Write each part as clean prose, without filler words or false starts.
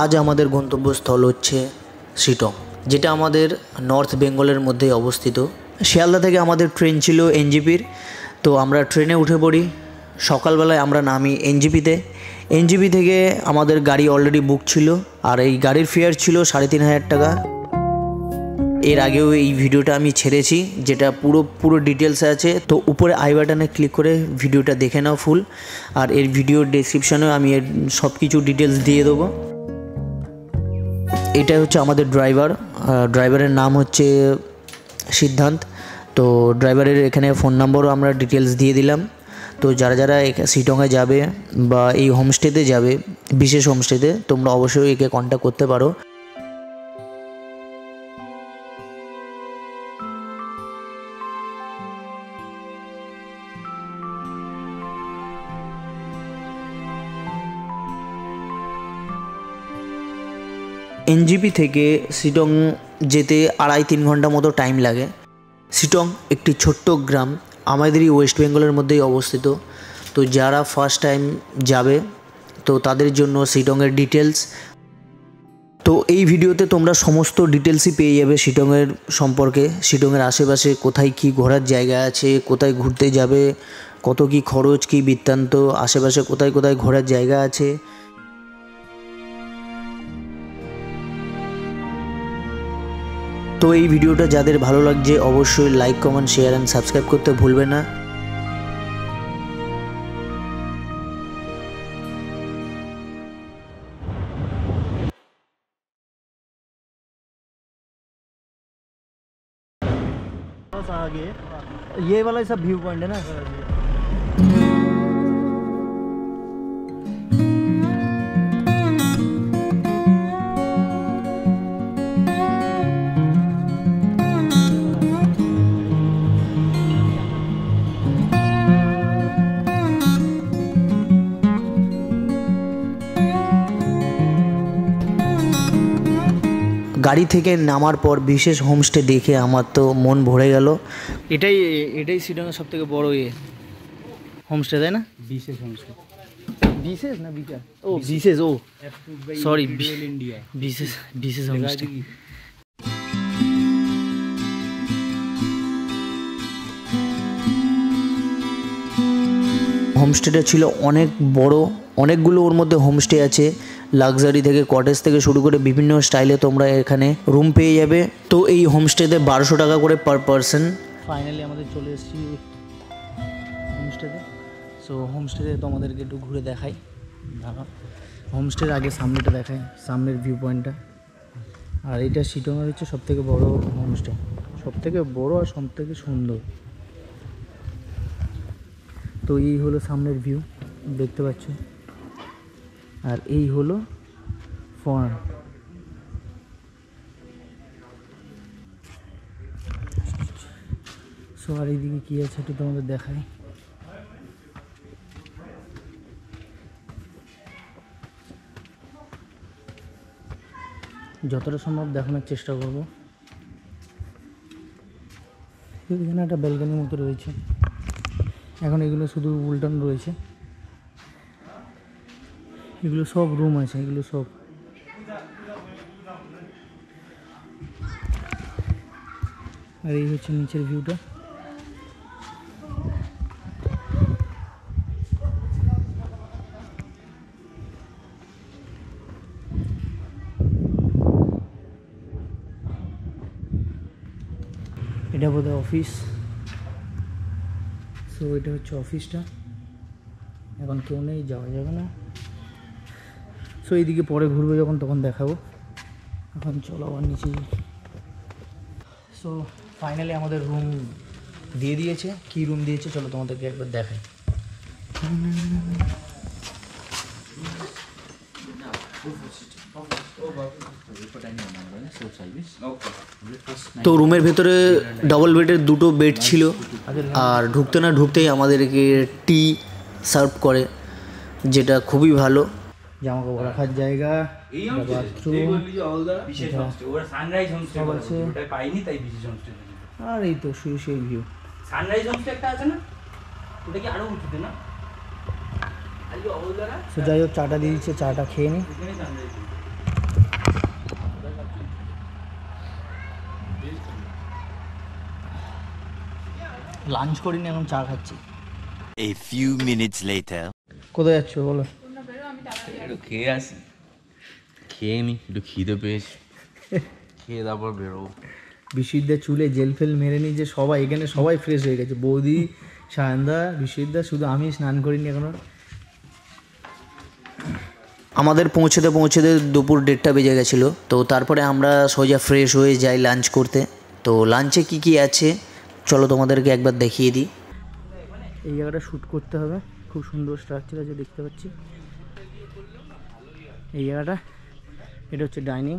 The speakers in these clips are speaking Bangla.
আজ আমাদের গন্তব্যস্থল হচ্ছে শিটং, যেটা আমাদের নর্থ বেঙ্গলের মধ্যেই অবস্থিত। শিয়ালদা থেকে আমাদের ট্রেন ছিল এনজেপির, তো আমরা ট্রেনে উঠে পড়ি। সকালবেলায় আমরা নামি এনজেপিতে। এনজেপি থেকে আমাদের গাড়ি অলরেডি বুক ছিল, আর এই গাড়ির ফেয়ার ছিল 3,500 টাকা। এর আগেও এই ভিডিওটা আমি ছেড়েছি, যেটা পুরো ডিটেলসে আছে, তো উপরে আই বাটনে ক্লিক করে ভিডিওটা দেখে নাও ফুল। আর এর ভিডিওর ডেসক্রিপশনেও আমি এর সব কিছু ডিটেলস দিয়ে দেবো। এটা হচ্ছে আমাদের ড্রাইভারের নাম হচ্ছে সিদ্ধান্ত। তো ড্রাইভারের এখানে ফোন নাম্বারও আমরা ডিটেলস দিয়ে দিলাম। তো যারা শিটংয়ে যাবে বা এই হোমস্টেতে যাবে, বিশেষ হোমস্টেতে, তোমরা অবশ্যই একে কন্ট্যাক্ট করতে পারো। এনজেপি থেকে শিটং যেতে 2.5-3 ঘন্টা মতো টাইম লাগে। শিটং একটি ছোট্ট গ্রাম, আমাদেরই ওয়েস্ট বেঙ্গলের মধ্যেই অবস্থিত। তো যারা ফার্স্ট টাইম যাবে, তো তাদের জন্য শিটংয়ের ডিটেলস। তো এই ভিডিওতে তোমরা সমস্ত ডিটেলসই পেয়ে যাবে শিটংয়ের সম্পর্কে। শিটংয়ের আশেপাশে কোথায় কি ঘোরার জায়গা আছে, কোথায় ঘুরতে যাবে, কত কি খরচ, কি বৃত্তান্ত, আশেপাশে কোথায় কোথায় ঘোরার জায়গা আছে। তো এই ভিডিওটা যাদের ভালো লাগছে অবশ্যই like, comment, share and subscribe করতে ভুলবে না। आगे ये वाला सब व्यू पॉइंट है ना। গাড়ি থেকে নামার পর বিশেষ হোমস্টে দেখে আমার তো মন ভরে গেল। এটাই শিটংয়ের সব থেকে বড় হোমস্টে, তাই না? বিশেষ হোমস্টে, বিশেষ না বিকাশ, ও বিশেষ, ও সরি, বিশেষ হোমস্টে। হোমস্টেটা ছিল অনেক বড়, অনেকগুলো ওর মধ্যে হোমস্টে আছে। লাক্সারি থেকে কটেজ থেকে শুরু করে বিভিন্ন স্টাইলে তোমরা এখানে রুম পেয়ে যাবে। তো এই হোমস্টেতে 1200 টাকা করে পার পারসন। ফাইনালি আমাদের চলে এসেছি হোমস্টেতে। সো হোমস্টেতে তোমাদেরকে একটু ঘুরে দেখাই। হোমস্টের আগে সামনেটা দেখাই, সামনের ভিউ পয়েন্টটা। আর এটা শিটংয়ের হচ্ছে সবথেকে বড় হোমস্টে, সবথেকে বড় আর সবথেকে সুন্দর। তো এই হলো সামনের ভিউ, দেখতে পাচ্ছ। আর এই হলো ফার্ম। সো আর এইদিকে কী আছে একটু তোমাদের দেখাই। যতটা সম্ভব দেখানোর চেষ্টা করবো। এখানে একটা ব্যালকনির মতো রয়েছে, এখন এগুলো শুধু উল্টানো রয়েছে। এগুলো সব রুম আছে, এগুলো সব। আর এই হচ্ছে নিচের ভিউটা। এটা বোধহয় অফিস। সো এটা হচ্ছে অফিসটা, এখন কেউ নেই, যাওয়া যাবে না। সো এইদিকে পরে ঘুরবো যখন, তখন দেখাবো। এখন চলো আবার নিচে। সো ফাইনালি আমাদের রুম দিয়ে দিয়েছে। কী রুম দিয়েছে চলো তোমাদেরকে একবার দেখাই। তো রুমের ভেতরে ডবল বেডের 2টো বেড ছিল। আর ঢুকতে না ঢুকতেই আমাদেরকে টি সার্ভ করে, যেটা খুবই ভালো। জামা কাপড় রাখার জায়গা, বাথরুম, আর এই তো শুয়ে শুয়ে ভিউ। সানরাইজ হোমস্টে একটা আছে না, ওটা কি আরো উঁচুতে না? সো যাই হোক, চাটা দিয়ে দিচ্ছে, চাটা খেয়ে নিই। লাঞ্চ করিনি, এখন চা খাচ্ছি। A few minutes later. কোথায় যাচ্ছ বলো? একটু খেয়ে আসি, খেয়ে নি, একটু খিদে পেয়েছি, খেয়ে তারপর বেরোবো। বিশ্বজিৎদার চুলে জেল ফেল মেরে নি যে সবাই, এখানে সবাই ফ্রেশ হয়ে গেছে, বৌদি, সায়নদা, বিশ্বজিৎদা, শুধু আমি স্নান করিনি এখনো। আমাদের পৌঁছতে পৌঁছতে দুপুর 1:30 বেজে গেছিলো। তো তারপরে আমরা সোজা ফ্রেশ হয়ে যাই লাঞ্চ করতে। তো লাঞ্চে কি কি আছে চলো তোমাদেরকে একবার দেখিয়ে দিই। এই জায়গাটা শ্যুট করতে হবে, খুব সুন্দর স্ট্রাকচার আছে দেখতে পাচ্ছি। এই জায়গাটা, এটা হচ্ছে ডাইনিং।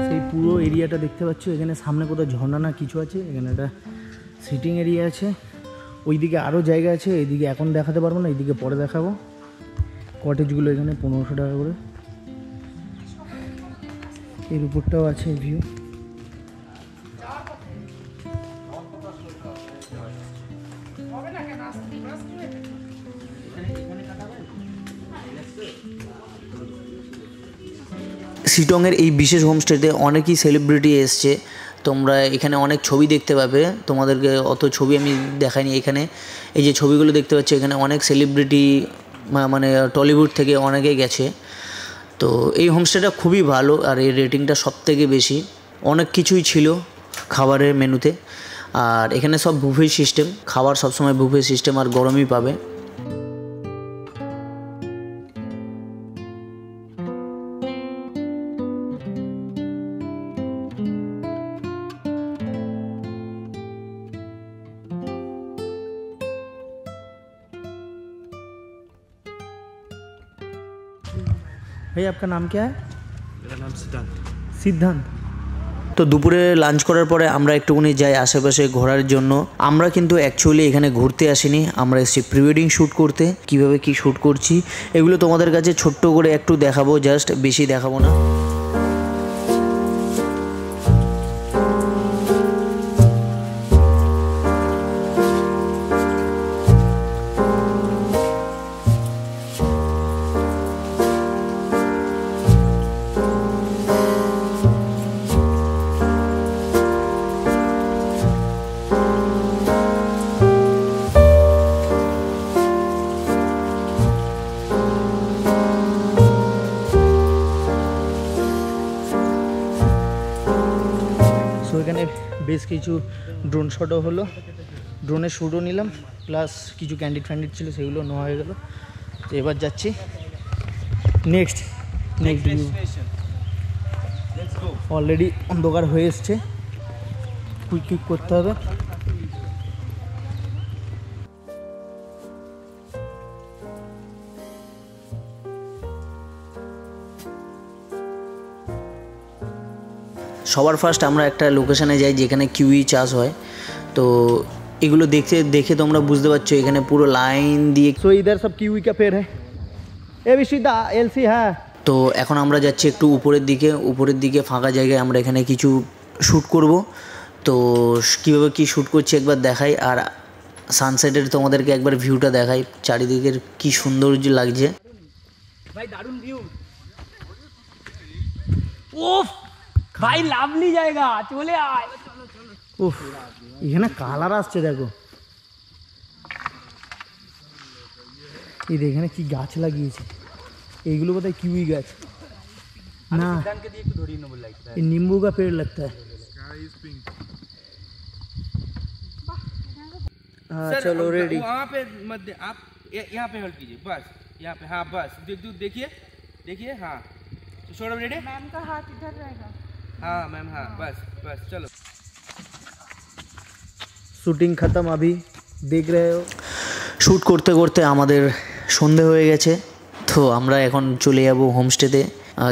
সেই পুরো এরিয়াটা দেখতে পাচ্ছ, এখানে সামনে কোথাও ঝর্ণা না কিছু আছে, এখানে একটা সিটিং এরিয়া আছে, ওইদিকে আরও জায়গা আছে, এইদিকে এখন দেখাতে পারবো না, এইদিকে পরে দেখাবো। কটেজগুলো এখানে 1500 টাকা করে। এর উপরটাও আছে ভিউ। শিটংয়ের এই বিশেষ হোমস্টেতে অনেকই সেলিব্রিটি এসছে, তোমরা এখানে অনেক ছবি দেখতে পাবে। তোমাদেরকে অত ছবি আমি দেখাইনি। এখানে এই যে ছবিগুলো দেখতে পাচ্ছ, এখানে অনেক সেলিব্রিটি মানে টলিউড থেকে অনেকেই গেছে। তো এই হোমস্টেটা খুবই ভালো, আর এর রেটিংটা সবথেকে বেশি। অনেক কিছুই ছিল খাবারের মেনুতে, আর এখানে সব বুফে সিস্টেম, খাবার সবসময় বুফে সিস্টেম, আর গরমই পাবে। भाई आपका नाम क्या है? मेरा नाम सिद्धांत। সিদ্ধান্ত। তো দুপুরে লাঞ্চ করার পরে আমরা একটুখানি যাই আশেপাশে ঘোরার জন্য। আমরা কিন্তু অ্যাকচুয়ালি এখানে ঘুরতে আসিনি, আমরা এসেছি প্রি ওয়েডিং শ্যুট করতে। কিভাবে কি শ্যুট করছি এগুলো তোমাদের কাছে ছোট্ট করে একটু দেখাবো, জাস্ট বেশি দেখাবো না। সো এখানে বেশ কিছু ড্রোন শটও হলো, ড্রোনের শ্যুটও নিলাম, প্লাস কিছু ক্যান্ডিড ফ্যান্ডিড ছিল সেগুলো নেওয়া হয়ে গেলো। তো এবার যাচ্ছি নেক্সট ভিউ। অলরেডি অন্ধকার হয়ে এসছে, কুইক করতে হবে। সবার ফার্স্ট আমরা একটা লোকেশানে যাই যেখানে কিউই চাষ হয়। তো এগুলো দেখে তোমরা বুঝতে পারছো এখানে পুরো লাইন দিয়ে। সো ইধার সব কিউই কা পেড় হ্যায়, এ বিশিদা এলসি। হ্যাঁ, তো এখন আমরা যাচ্ছি একটু উপরের দিকে ফাঁকা জায়গায়, আমরা এখানে কিছু শ্যুট করব। তো কীভাবে কী শ্যুট করছি একবার দেখাই, আর সানসেটের তোমাদেরকে একবার ভিউটা দেখাই, চারিদিকের কি সৌন্দর্য লাগছে ভাই, দারুণ ভিউ। ওফ ভাই, লাভলি জায়গা, চলে আয়। উফ, এখানে কালার আসছে দেখো। এই এখানে কি গাছ লাগিয়েছে, এইগুলো বোধহয় কিউই গাছ না, ये नींबू का पेड़ लगता है। हाँ चलो रेडी। वहाँ पे मत दे, आप यहाँ पे होल्ड कीजिए बस, यहाँ पे। हाँ बस, देखिए हाँ। सौरभ रेडी? मैम का हाथ इधर रहेगा। हाँ मैम, हाँ बस चलो। শুটিং খতম, अभी देख रहे हो। শ্যুট করতে করতে আমাদের সন্ধে হয়ে গেছে। তো আমরা এখন চলে যাব হোমস্টেতে,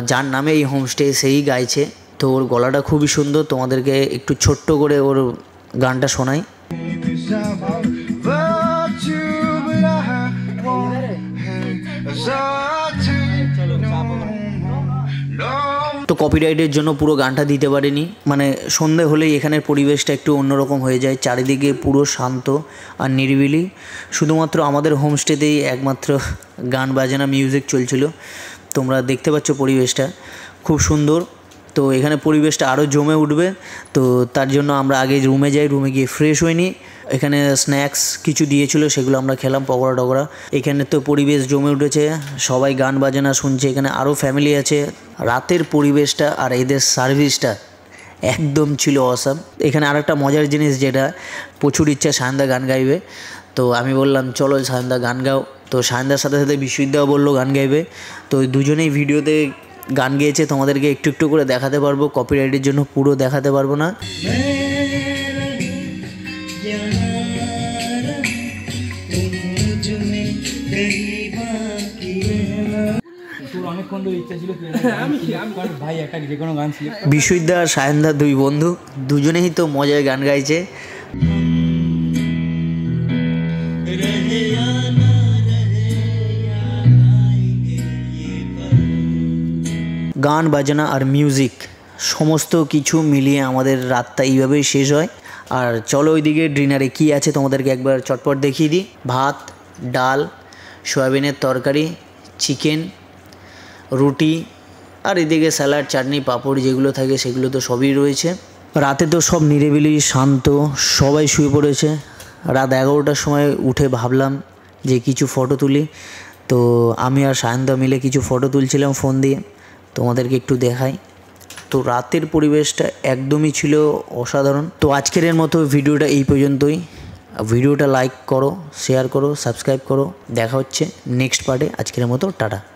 যার নামে এই হোমস্টে সেই গাইছে। তো ওর গলাটা খুবই সুন্দর, তোমাদেরকে একটু ছোট্ট করে ওর গানটা শোনাই। তো কপিরাইটের জন্য পুরো গানটা দিতে পারিনি, মানে সন্ধে হলেই এখানের পরিবেশটা একটু অন্যরকম হয়ে যায়, চারিদিকে পুরো শান্ত আর নিরিবিলি, শুধুমাত্র আমাদের হোমস্টেতেই একমাত্র গান বাজনা মিউজিক চলছিল। তোমরা দেখতে পাচ্ছ পরিবেশটা খুব সুন্দর। তো এখানে পরিবেশটা আরও জমে উঠবে, তো তার জন্য আমরা আগে রুমে যাই, রুমে গিয়ে ফ্রেশ হয়ে নিই। এখানে স্ন্যাক্স কিছু দিয়েছিল, সেগুলো আমরা খেলাম, পকোড়া টকোড়া। এখানে তো পরিবেশ জমে উঠেছে, সবাই গান বাজনা শুনছে, এখানে আরও ফ্যামিলি আছে। রাতের পরিবেশটা আর এদের সার্ভিসটা একদম ছিল অসাম। এখানে আরেকটা মজার জিনিস, যেটা প্রচুর ইচ্ছা সায়নদা গান গাইবে, তো আমি বললাম চলো সায়নদা গান গাও। তো সায়নদার সাথে সাথে বিশ্বজিৎদাও বললো গান গাইবে। তো দুজনেই ভিডিওতে গান গেয়েছে, তোমাদেরকে একটু একটু করে দেখাতে পারবো, কপিরাইটের জন্য পুরো দেখাতে পারবো না। বিশ্বজিৎদা আর সায়নদা দুই বন্ধু, দুজনেই তো মজায় গান গাইছে। গান বাজনা আর মিউজিক সমস্ত কিছু মিলিয়ে আমাদের রাতটা এইভাবেই শেষ হয়। আর চলো ওইদিকে ডিনারে কী আছে তোমাদেরকে একবার চটপট দেখিয়ে দিই। ভাত, ডাল, সয়াবিনের তরকারি, চিকেন, রুটি, আর এদিকে স্যালাড, চাটনি, পাঁপড় যেগুলো থাকে সেগুলো তো সবই রয়েছে। রাতে তো সব নিরিবিলি শান্ত, সবাই শুয়ে পড়েছে। রাত 11টার সময় উঠে ভাবলাম যে কিছু ফটো তুলি, তো আমি আর সায়নদা মিলে কিছু ফটো তুলছিলাম ফোন দিয়ে, তোমাদেরকে একটু দেখাই। তো রাতের পরিবেশটা একদমই ছিল অসাধারণ। তো আজকের মতো ভিডিওটা এই পর্যন্তই। ভিডিওটা লাইক করো, শেয়ার করো, সাবস্ক্রাইব করো। দেখা হচ্ছে নেক্সট পার্টে। আজকের মতো টাটা।